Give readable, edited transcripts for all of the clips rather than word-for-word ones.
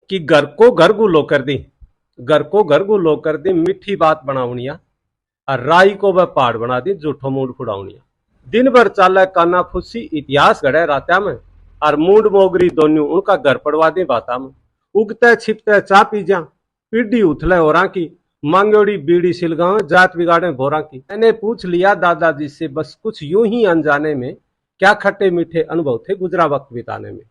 कि घर को घर गुलो कर दी, घर को घर गुलो कर दी, मीठी बात बनावनिया और राई को वह पहाड़ बना दी, झूठो मूड फुड़ावनिया। दिन भर चाले काना फुसी, इतिहास गढ़े रात्या में और मूड मोगरी दोनों उनका घर पड़वा दी बाता में। उगते छिपते चा पी जा, पीढ़ी उथले होरा की, मांगोड़ी बीड़ी सिलगांव, जात बिगाड़े भोरा की। मैंने पूछ लिया दादाजी से बस कुछ यूं ही अनजाने में, क्या खट्टे मीठे अनुभव थे गुजरा वक्त बिताने में।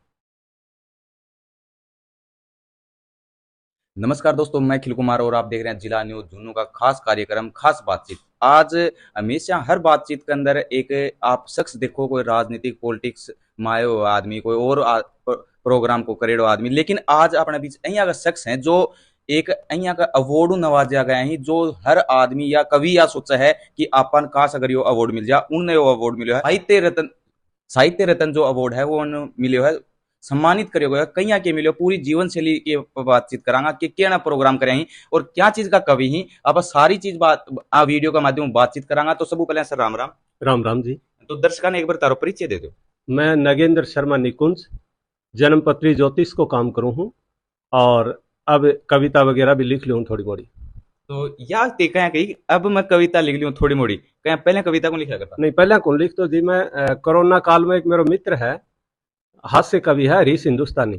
नमस्कार दोस्तों, मैं खिल कुमार और आप देख रहे हैं जिला न्यूज झुन्नू का खास कार्यक्रम खास बातचीत। आज हमेशा हर बातचीत के अंदर एक आप शख्स देखो, कोई राजनीतिक पॉलिटिक्स मायो आदमी, कोई और प्रोग्राम को करेड़ो आदमी, लेकिन आज अपने बीच अहिया का शख्स है जो एक अहिया का अवार्ड नवाजा गया है, जो हर आदमी या कवि या सोचा है कि अपन काश अगर यो अवार्ड मिल जाए। उन्हें वो अवार्ड मिलो है साहित्य रत्न जो अवार्ड है वो मिलो है, सम्मानित करियो गया। कहीं के मिलो पूरी जीवन शैली की बातचीत करांगा कि क्या ना प्रोग्राम करें और क्या चीज का कवि ही अब सारी चीज बात वीडियो के माध्यम बातचीत करांगा। तो सब पहले सर राम राम। राम राम जी। तो दर्शकों ने एक बार तारो परिचय दे दो। मैं नगेंद्र शर्मा निकुंज, जन्मपत्री ज्योतिष को काम करूं हूं और अब कविता वगैरह भी लिख लूं थोड़ी मोड़ी। तो या कहीं कहीं अब मैं कविता लिख ली थोड़ी मोड़ी, कहीं पहले कविता को लिखा करता नहीं, पहले कौन लिख तो जी। मैं कोरोना काल में एक मेरा मित्र है, हास्य कवि है हरीश हिंदुस्तानी,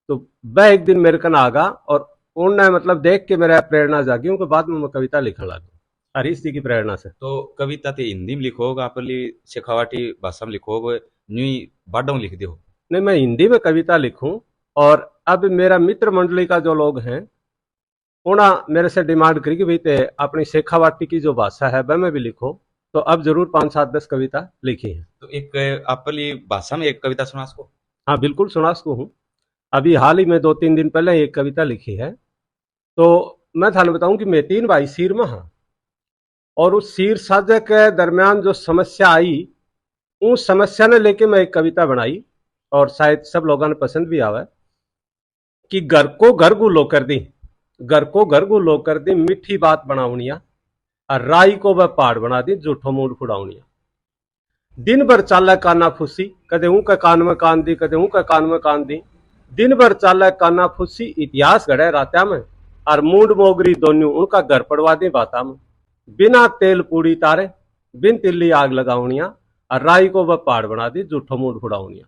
तो वह एक दिन मेरे कन आगा और उनने मतलब देख के मेरा प्रेरणा जागी, उनके बाद में मैं कविता लिखने लगा हरीश जी की प्रेरणा से। तो कविता तो हिंदी में लिखोगे, अपनी शेखावाटी भाषा में लिखोगे, न्यू बाडों में लिख दो? नहीं, मैं हिंदी में कविता लिखूं और अब मेरा मित्र मंडली का जो लोग हैं उन्होंने मेरे से डिमांड करी कि भाई ते अपनी शेखावाटी की जो भाषा है वह में भी लिखो, तो अब जरूर 5-7-10 कविता लिखी है। तो एक अपनी भाषा में एक कविता सुना उसको। हाँ बिल्कुल, सुना सकूँ हूँ। अभी हाल ही में 2-3 दिन पहले एक कविता लिखी है। तो मैं थाने बताऊं कि मैं 3 भाई सीर में हाँ, और उस सीर साझे के दरमियान जो समस्या आई, उस समस्या ने लेके मैं एक कविता बनाई और शायद सब लोगों ने पसंद भी आवा कि घर को घर गुलो कर दी, घर को घर गुलो कर दी, मीठी बात बनावनिया और राई को वह पहाड़ बना दी, झूठो मूड फुड़ावनिया। दिन भर चाले काना फुसी, कदे ऊं का कान में कान दी, कदे ऊं का कान में कान दी। दिन भर चाले काना फुसी, इतिहास गढ़े रात्या में और मूड मोगरी दोनों उनका घर पड़वा दी बाता में। बिना तेल पूड़ी तारे, बिन तिल्ली आग लगावनिया और राई को वह पहाड़ बना दी, झूठो मूड फुड़ावनिया।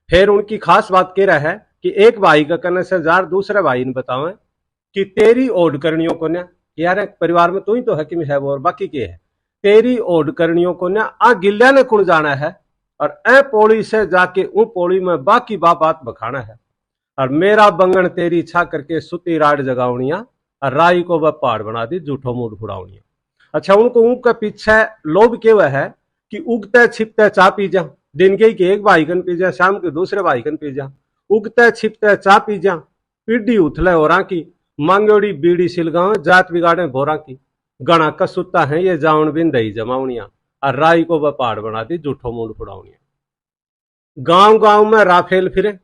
फिर उनकी खास बात कह रहा है कि एक भाई का कहने से जार दूसरे भाई ने बतावे कि तेरी ओढ़ करणियों को न्या, यार परिवार में तू ही तो हकीम है वो और बाकी के है, तेरी ओढ़ करणियों को न्या आ गिल्ल्या ने कुण जाना है और ए पौड़ी से जाके ऊ पौड़ी में बाकी बात बखाना है और मेरा बंगन तेरी छा करके सुती राड जगावनिया और राई को वह पहाड़ बना दी, झूठो मूड फुड़ावनिया। अच्छा, उनको ऊँग के पीछे लोभ केवल है कि उगते छिपते चा पी जा, दिन के एक भाई कन पी जा, शाम के दूसरे भाई कन पी जा, उगते छिपते चा पी जा, पीढ़ी उथले होरा की, मांगोड़ी बीड़ी सिलगांव, जात बिगाड़े भोरा की। गणा कसुत्ता है ये जावन बिन दही जमावनिया और राई को वह पहाड़ बना दी, झूठो मूड फुड़ावनिया। गांव गांव में राफेल फिरे,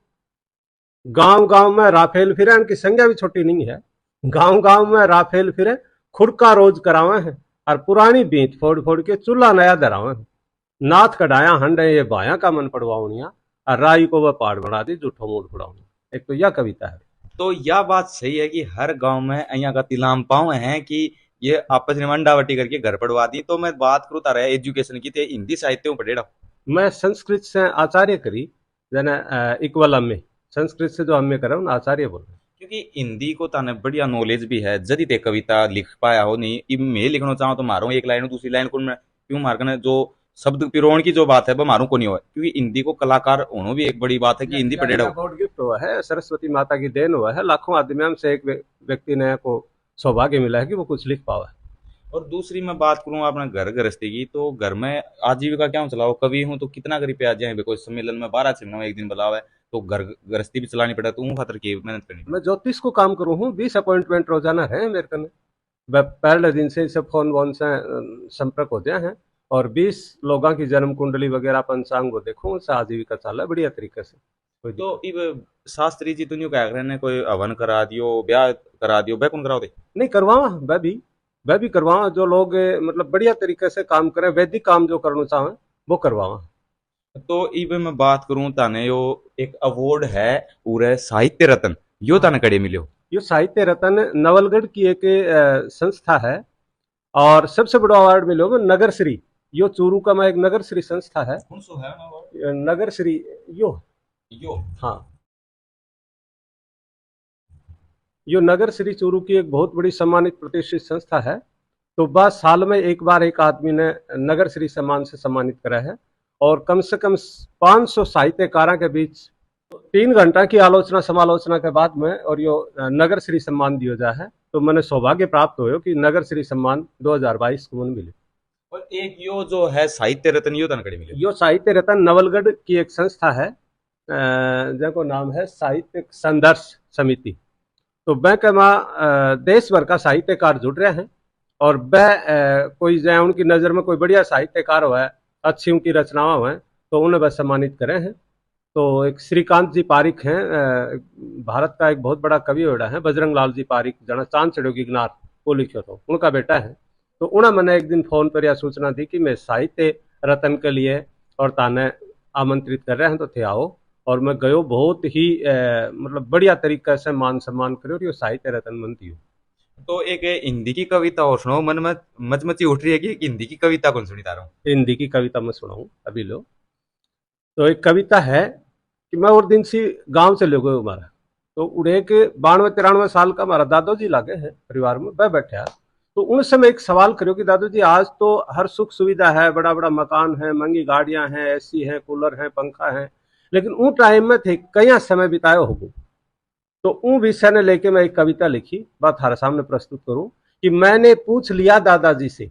गांव गांव में राफेल फिरे, इनकी संख्या भी छोटी नहीं है। गांव गांव में राफेल फिरे, खुड़का रोज करावे हैं और पुरानी बींच फोड़ फोड़ के चूल्हा नया धरावे हैं। नाथ कढ़ाया हंडे ये बाया का मन पड़वावनिया और राई को वह पहाड़ बना दी, झूठो मूड फुड़ावनिया। एक तो यह कविता है। तो यह बात सही है कि हर गांव में अहिया का तिलाम पाव है कि ये आपस में मंडावटी करके घर पढ़वा दी। तो मैं बात करूँ तारा एजुकेशन की, ते हिंदी साहित्य में पढ़ेड़ा। मैं संस्कृत से आचार्य करी, जना इक्वल में संस्कृत से जो हमें करा आचार्य बोल रहे, क्योंकि हिंदी को ताने बढ़िया नॉलेज भी है। यदि ते कविता लिख पाया हो नहीं, इब मैं लिखना चाहूँ तो मारो एक लाइन दूसरी लाइन को क्यों मारकर जो शब्द पिरोण की जो बात है वो मारू को नहीं हो, क्योंकि हिंदी को कलाकार होना भी एक बड़ी बात है कि हिंदी पढ़ेड़ा। गॉड गिफ्ट हुआ है, सरस्वती माता की देन हुआ है, लाखों आदमियों से एक व्यक्ति ने को सौभाग्य मिला है कि वो कुछ लिख पावा है। और दूसरी मैं बात करूँ अपने घर गृहस्थी की, तो घर में आजीविका क्या चलाओ, कवि हूँ तो कितना करी पे आ जाए, कोई सम्मेलन में 12 छिपना एक दिन बुलावा है तो घर गृहस्थी भी चलानी पड़ा, तो खातर की मेहनत करनी। मैं ज्योतिष को काम करूँ हूँ, 20 अपॉइंटमेंट रोजाना है मेरे कने, पहले दिन से सब फोन वोन से संपर्क हो गया है और 20 लोगों की जन्म कुंडली वगैरह पंचांग को देखो, उससे आजीविका चल है बढ़िया तरीके से। तो इब शास्त्री जी तुम कह रहे हैं कोई हवन करा दियो, ब्याह करा दियो, वह कौन कराओ दे? नहीं करवावा, वह भी करवावा, जो लोग मतलब बढ़िया तरीके से काम करें, वैदिक काम जो करना चाहें वो करवावा। तो इब मैं बात करूं ताने यो एक अवार्ड है पूरे साहित्य रत्न, यो तन कड़े मिलो। ये साहित्य रत्न नवलगढ़ की एक संस्था है और सबसे बड़ा अवार्ड मिलो नगर श्री। यो चूरू का में एक नगर श्री संस्था है। कौन सो है नगर श्री यो यो हाँ, यो नगर श्री चूरू की एक बहुत बड़ी सम्मानित प्रतिष्ठित संस्था है। तो बस साल में एक बार एक आदमी ने नगर श्री सम्मान से सम्मानित करा है और कम से कम 500 साहित्यकारों के बीच 3 घंटा की आलोचना समालोचना के बाद में और यो नगर श्री सम्मान दिया जा है। तो मैंने सौभाग्य प्राप्त हो कि नगर श्री सम्मान 2022 को मन मिले। और एक यो जो है साहित्य रत्न यो तन कड़े मिले। यो साहित्य रत्न नवलगढ़ की एक संस्था है जिनको नाम है साहित्य संघर्ष समिति। तो बैंक में देश भर का साहित्यकार जुड़ रहे हैं और वह कोई जाए उनकी नज़र में कोई बढ़िया साहित्यकार हो है, अच्छी उनकी रचनाएं हो हैं, तो उन्हें वह सम्मानित करे हैं। तो एक श्रीकांत जी पारिक हैं, भारत का एक बहुत बड़ा कवि होड़ा है बजरंग लाल जी पारिक, जना चांद चढ़ो की गिनार वो लिखो तो उनका बेटा है। तो उन्हें मैंने एक दिन फोन पर यह सूचना दी कि मैं साहित्य रत्न के लिए और ताने आमंत्रित कर रहे हैं, तो थे आओ। और मैं गयो, बहुत ही मतलब बढ़िया तरीके से मान सम्मान करो और ये साहित्य रत्न बनती हो। तो एक हिंदी की कविता और सुनो, मन में मचमची उठ रही है कि हिंदी की कविता कौन सुनी तारा हूँ। हिंदी की कविता मैं सुनाऊं अभी लो। तो एक कविता है कि मैं और दिन सी गांव से ले गए हमारा, तो उड़े के 92-93 साल का हमारा दादोजी लागे हैं परिवार में, वह बैठा। तो उनसे मैं एक सवाल करूँ कि दादू जी आज तो हर सुख सुविधा है, बड़ा बड़ा मकान है, महंगी गाड़ियां हैं, एसी है, कूलर है, पंखा है, लेकिन उन टाइम में थे कया समय बिताए होगो। तो उन विषय ने लेके मैं एक कविता लिखी, बात हमारे सामने प्रस्तुत करूं कि मैंने पूछ लिया दादाजी से,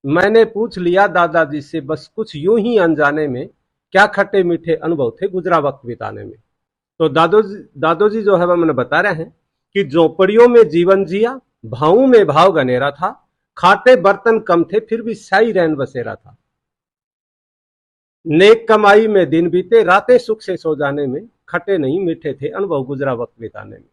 मैंने पूछ लिया दादाजी से, बस कुछ यूं ही अनजाने में, क्या खट्टे मीठे अनुभव थे गुजरा वक्त बिताने में। तो दादोजी जो है वह मैंने बता रहे हैं कि झोपड़ियों में जीवन जिया, भावों में भाव गनेरा था, खाते बर्तन कम थे फिर भी शाही रैन बसेरा था। नेक कमाई में दिन बीते, रातें सुख से सो जाने में, खट्टे नहीं मीठे थे अनुभव गुजरा वक्त बिताने में।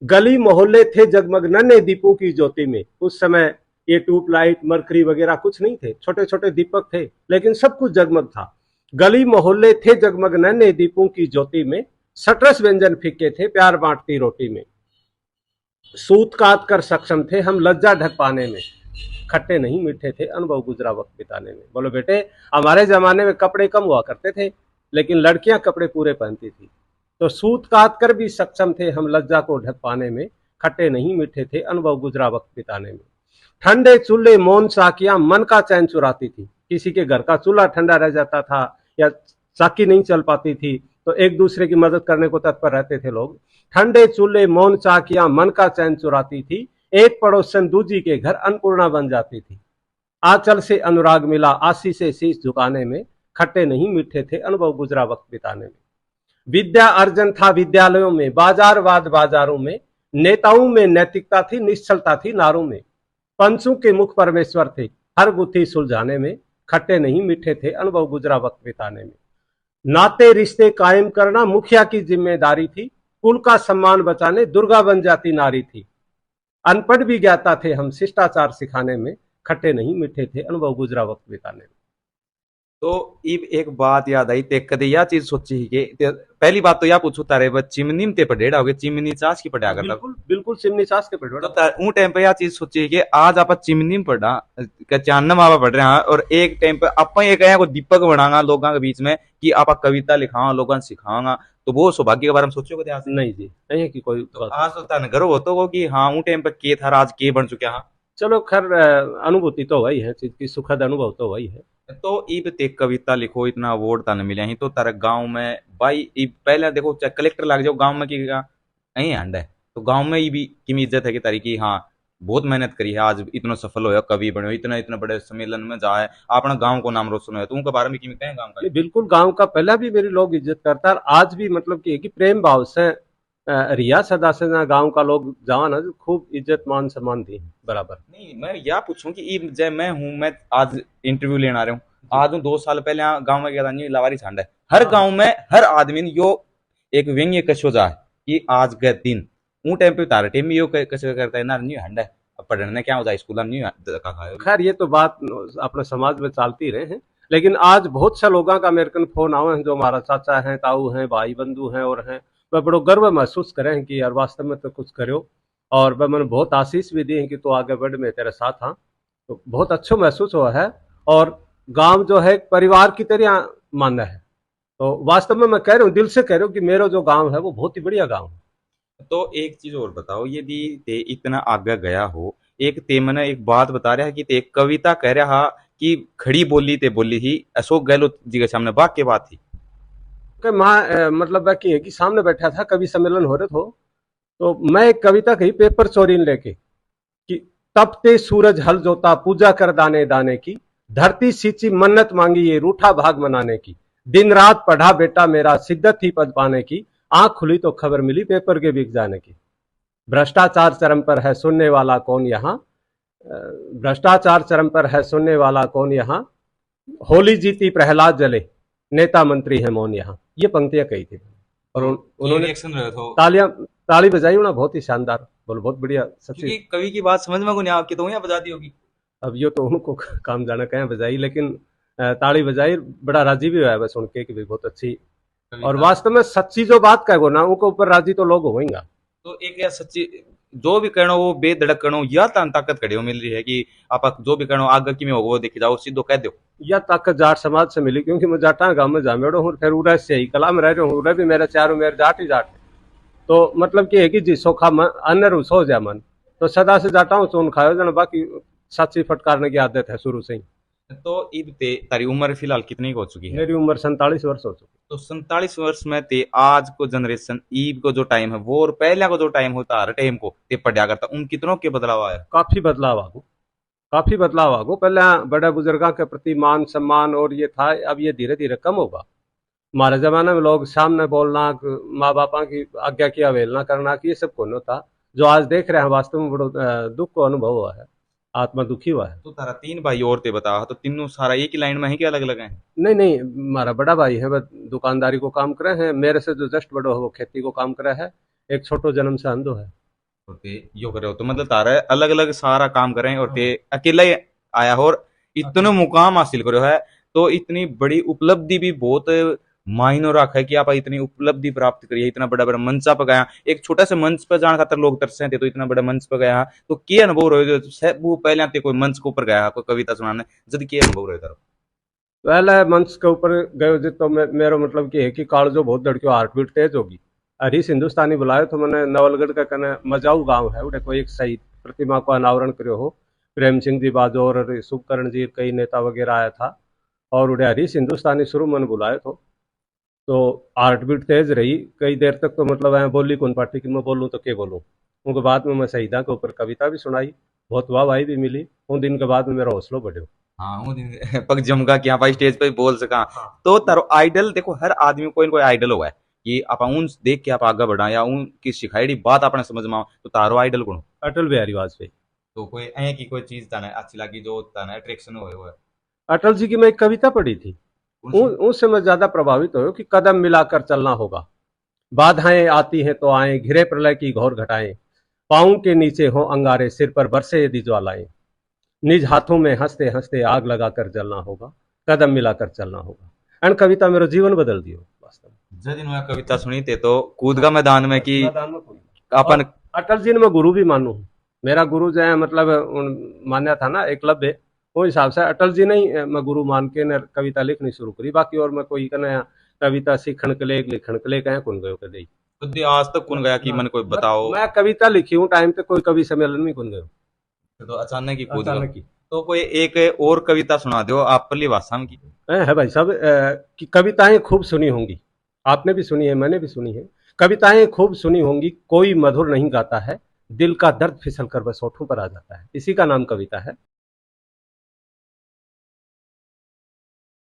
गली मोहल्ले थे जगमग नन्हे दीपों की ज्योति में, उस समय ये ट्यूबलाइट मरकरी वगैरह कुछ नहीं थे, छोटे छोटे दीपक थे लेकिन सब कुछ जगमग था। गली मोहल्ले थे जगमग नन्हे दीपों की ज्योति में, सटरस व्यंजन फीके थे प्यार बांटती रोटी में। सूत काट कर सक्षम थे हम लज्जा ढक पाने में, खट्टे नहीं मीठे थे अनुभव गुजरा वक्त बिताने में। बोलो बेटे, हमारे जमाने में कपड़े कम हुआ करते थे लेकिन लड़कियां कपड़े पूरे पहनती थी। तो सूत काट कर भी सक्षम थे हम लज्जा को ढक पाने में, खट्टे नहीं मीठे थे अनुभव गुजरा वक्त बिताने में। ठंडे चूल्हे मौन साकियां मन का चैन चुराती थी, किसी के घर का चूल्हा ठंडा रह जाता था या साकी नहीं चल पाती थी तो एक दूसरे की मदद करने को तत्पर रहते थे लोग। ठंडे चूल्हे मौन चाकियां मन का चैन चुराती थी, एक पड़ोसन दूजी के घर अन्नपूर्णा बन जाती थी। आंचल से अनुराग मिला आशी से शीश झुकाने में, खट्टे नहीं मीठे थे अनुभव गुजरा वक्त बिताने में। विद्या अर्जन था विद्यालयों में, बाजारवाद बाजारों में, नेताओं में नैतिकता थी निश्चलता थी नारों में। पंचों के मुख परमेश्वर थे हर गुत्थी सुलझाने में, खट्टे नहीं मीठे थे अनुभव गुजरा वक्त बिताने में। नाते रिश्ते कायम करना मुखिया की जिम्मेदारी थी, कुल का सम्मान बचाने दुर्गा बन जाती नारी थी। अनपढ़ भी ज्ञाता थे हम शिष्टाचार सिखाने में, खट्टे नहीं मीठे थे अनुभव गुजरा वक्त बिताने में। तो इब एक बात याद आई, ते कदे या चीज सोची ही के पहली बात तो या पूछू तारे बस चिमनी में ते पढ़ेड़ा होगे, चिमनी चास की पढ़ा करता। बिल्कुल बिल्कुल चिमनी चास के पढ़ेड़ा। तो ऊ टाइम पे या चीज सोची कि आज आप चिमनी में पढ़ा क्या चांदम आप पढ़ रहे हैं, और एक टाइम पे आप ये कहें को दीपक बनागा लोगों के बीच में कि आप कविता लिखाओ लोगों ने सिखाओगा, तो वो सौभाग्य के बारे में सोचो कदे? नहीं जी, नहीं है कि कोई तो आज तो तन गर्व होतो को कि हाँ ऊ टाइम पे के था आज के बन चुका है। चलो खैर अनुभूति तो वही है, चीज की सुखद अनुभव तो वही है। तो इब ते कविता लिखो इतना अवार्ड तन मिले ही, तो तारे गांव में भाई इब पहले देखो चाहे कलेक्टर लग जाओ गांव में की यही हंड है, तो गांव में ही भी किमी इज्जत है कि तारी की हाँ बहुत मेहनत करी है आज इतना सफल हो कवि बने, इतना इतना बड़े सम्मेलन में जाए अपना गांव को नाम रोशन हो, तो उनके बारे में किमी कहें गांव का? बिल्कुल, गांव का पहला भी मेरे लोग इज्जत करता है, आज भी मतलब कि प्रेम भाव से रिया सदा से ना गांव का लोग जवान है खूब इज्जत मान सम्मान दी बराबर। नहीं मैं या पूछूं कि जब मैं हूँ, मैं आज इंटरव्यू लेना आ रहा हूँ, आज 2 साल पहले गांव में गया था, लावारी छांड है हर गांव में हर आदमी ने यो एक व्यंग्य कशो जा कि आज के दिन ऊ टाइम पे तारे टीम यो कशो करता है ना, न्यू हंड है पढ़ने क्या हो जाए स्कूल में न्यू। खैर ये तो बात अपने समाज में चलती रहे हैं, लेकिन आज बहुत से लोगों का मेरे को फोन आवे हैं जो हमारा चाचा हैं, ताऊ हैं, भाई बंधु हैं और हैं, वह बड़ो गर्व महसूस करें कि यार वास्तव में तो कुछ करो, और वह मैंने बहुत आशीष भी दी है कि तू आगे बढ़, मैं तेरे साथ हाँ। तो बहुत अच्छा महसूस हुआ है, और गांव जो है एक परिवार की तरह माना है। तो वास्तव में मैं कह रहा हूँ, दिल से कह रहा हूँ कि मेरा जो गांव है वो बहुत ही बढ़िया गांव है। तो एक चीज और बताओ, यदि ते इतना आगे गया हो, एक ते मैंने एक बात बता रहा है कि ते एक कविता कह रहा कि खड़ी बोली ते बोली ही अशोक गहलोत जी के सामने बात के बात थी। कि मैं मतलब कि एक ही सामने बैठा था, कवि सम्मेलन हो रहे थे, तो मैं एक कविता कही पेपर चोरी लेके कि तपते सूरज हल जोता पूजा कर दाने दाने की, धरती सींची मन्नत मांगी ये रूठा भाग मनाने की, दिन रात पढ़ा बेटा मेरा सिद्धत थी पद पाने की, आंख खुली तो खबर मिली पेपर के बिक जाने की। भ्रष्टाचार चरम पर है सुनने वाला कौन यहाँ, भ्रष्टाचार चरम पर है सुनने वाला कौन यहाँ, होली जीती प्रहलाद जले, नेता मंत्री है मौन यहाँ। ये पंक्तियां कही थी, और तो ये उन्होंने रिएक्शन रहे तो तालियां ताली बजाई उन्होंने, बहुत ही शानदार, बोलो बहुत बढ़िया सच्ची। क्योंकि कवि की बात समझ में को नहीं आपकी तो यहाँ बजा दी होगी। अब ये तो उनको काम जाना कहें बजाई, लेकिन ताली बजाई, बड़ा राजी भी हुआ है बस सुन के कि भाई बहुत अच्छी। और कविता वास्तव में सच्ची जो बात कहो ना, उनके ऊपर राजी तो लोग होंगे। तो एक या सच्ची जो भी करो वो बेधड़क करो या ताकत खड़ी हो मिल रही है कि आप जो भी करो आगे कि में होगा वो देखी जाओ सीधो कह दो। यह ताकत जाट समाज से मिली, क्योंकि मैं जाटा गांव में जामेड़ो हूँ, फिर उड़े से ही कला में रह रहा हूँ, उड़े भी मेरे चारों मेरे जाट ही जाट है। तो मतलब कि है कि जी सोखा मन अन्न रुस हो जाए मन, तो सदा से जाटा हूँ चून खाओ जना, बाकी सच्ची फटकारने की आदत है शुरू से ही। तो ईद ते तारी उम्र फिलहाल कितनी की हो चुकी है? मेरी उम्र 47 वर्ष हो चुकी। तो 47 वर्ष में ते आज को जनरेशन ईद को जो टाइम है वो और पहले को जो टाइम होता हर टाइम को ते पढ़ा करता उन कितनों के बदलाव आया? काफी बदलाव आगो, काफी बदलाव आगो। पहले बड़े बुजुर्गों के प्रति मान सम्मान और ये था, अब ये धीरे धीरे कम होगा। हमारे जमाने में लोग सामने बोलना, माँ बापा की आज्ञा की अवहेलना करना, कि ये सब कौन होता। जो आज देख रहे हैं वास्तव में बड़ो दुख को अनुभव हुआ है, आत्मा दुखी हुआ है। तो तारा तीन भाई और ते बता तो तीनों सारा एक ही लाइन में है कि अलग अलग है? नहीं नहीं, हमारा बड़ा भाई है, वह दुकानदारी को काम करे हैं, मेरे से जो जस्ट बड़ो है वो खेती को काम करे है, एक छोटो जन्म से अंधो है। और ते यो करे हो तो मतलब तारा अलग अलग सारा काम करें और ते अकेला ही आया हो और इतने मुकाम हासिल करो है। तो इतनी बड़ी उपलब्धि भी बहुत मायने रखा है कि आप इतनी उपलब्धि प्राप्त करिए, इतना बड़ा बड़ा मंच पे गया, एक छोटा सा मंच पे जाने खातर लोग तरसे थे तो इतना बड़ा मंच पे गया। तो क्या अनुभव रहे वो पहले आते कोई मंच के ऊपर गया कोई कविता सुनाने जब क्या अनुभव रहे तारा? पहले मंच के ऊपर गए जी, तो मेरा मतलब कि है कि कालजो बहुत लड़कियों हार्ट बीट तेज होगी। हरीश हिंदुस्तानी बुलाए तो मैंने नवलगढ़ का कहना मजाऊ गांव है, उड़े कोई एक शहीद प्रतिमा को अनावरण करो हो, प्रेम सिंह जी बाजोर और शुभकरण जी कई नेता वगैरह आया था, और उड़े हरीश हिंदुस्तानी शुरू मैंने बुलाए तो हार्ट बीट तेज रही कई देर तक। तो मतलब मैं बोली कौन पार्टी की, मैं बोलूँ तो क्या बोलूँ। उनके बाद में मैं शहीदा के ऊपर कविता भी सुनाई, बहुत वाहवाही भी मिली। उन दिन के बाद में मेरा हौसला बढ़ो। हाँ वो दिन पग जमगा कि हाँ भाई स्टेज पे बोल सका। तो तारो आइडल देखो हर आदमी को कोई ना कोई आइडल होगा है कि आप उन देख के आप आगे बढ़ा या उनकी सिखाई बात आपने समझ में आओ तो तारो आइडल कौन? अटल बिहारी वाजपेयी। तो कोई ऐ की कोई चीज ताने अच्छी लगी जो ताने अट्रैक्शन हो है? अटल जी की मैं एक कविता पढ़ी थी, कौन सी? उससे मैं ज्यादा प्रभावित हुआ कि कदम मिलाकर चलना होगा, बाधाएं आती हैं तो आए, घिरे प्रलय की घोर घटाएं, पाँव के नीचे हो अंगारे, सिर पर बरसे यदि ज्वालाएं, निज हाथों में हंसते हंसते आग लगाकर जलना होगा, कदम मिलाकर चलना होगा। एंड कविता मेरा जीवन बदल दियो वास्तव में। जिस दिन मैं कविता सुनी थे तो कूद का मैदान में कि मैदान में कोई। अपन और अटल जी ने मैं गुरु भी मानू हूँ, मेरा गुरु जो है मतलब मान्या था ना एकलव्य, वो हिसाब से अटल जी नहीं मैं गुरु मान के न कविता लिखनी शुरू करी। बाकी और मैं कोई कहना कविता सीखण के लिए लिखण के लिए कहें कौन गयो कदे। खुद आज तक कौन गया कि मन कोई बताओ? मैं कविता लिखी हूँ टाइम पे, कोई कवि सम्मेलन में कौन गयो। तो अचानक ही कूद गया। अचानक ही तो कोई एक और कविता सुना दो आप पल्ली भाषा में की। है भाई साहब कि कविताएं खूब सुनी होंगी, आपने भी सुनी है मैंने भी सुनी है। कविताएं खूब सुनी होंगी, कोई मधुर नहीं गाता है, दिल का दर्द फिसल कर बस होठों पर आ जाता है, इसी का नाम कविता है।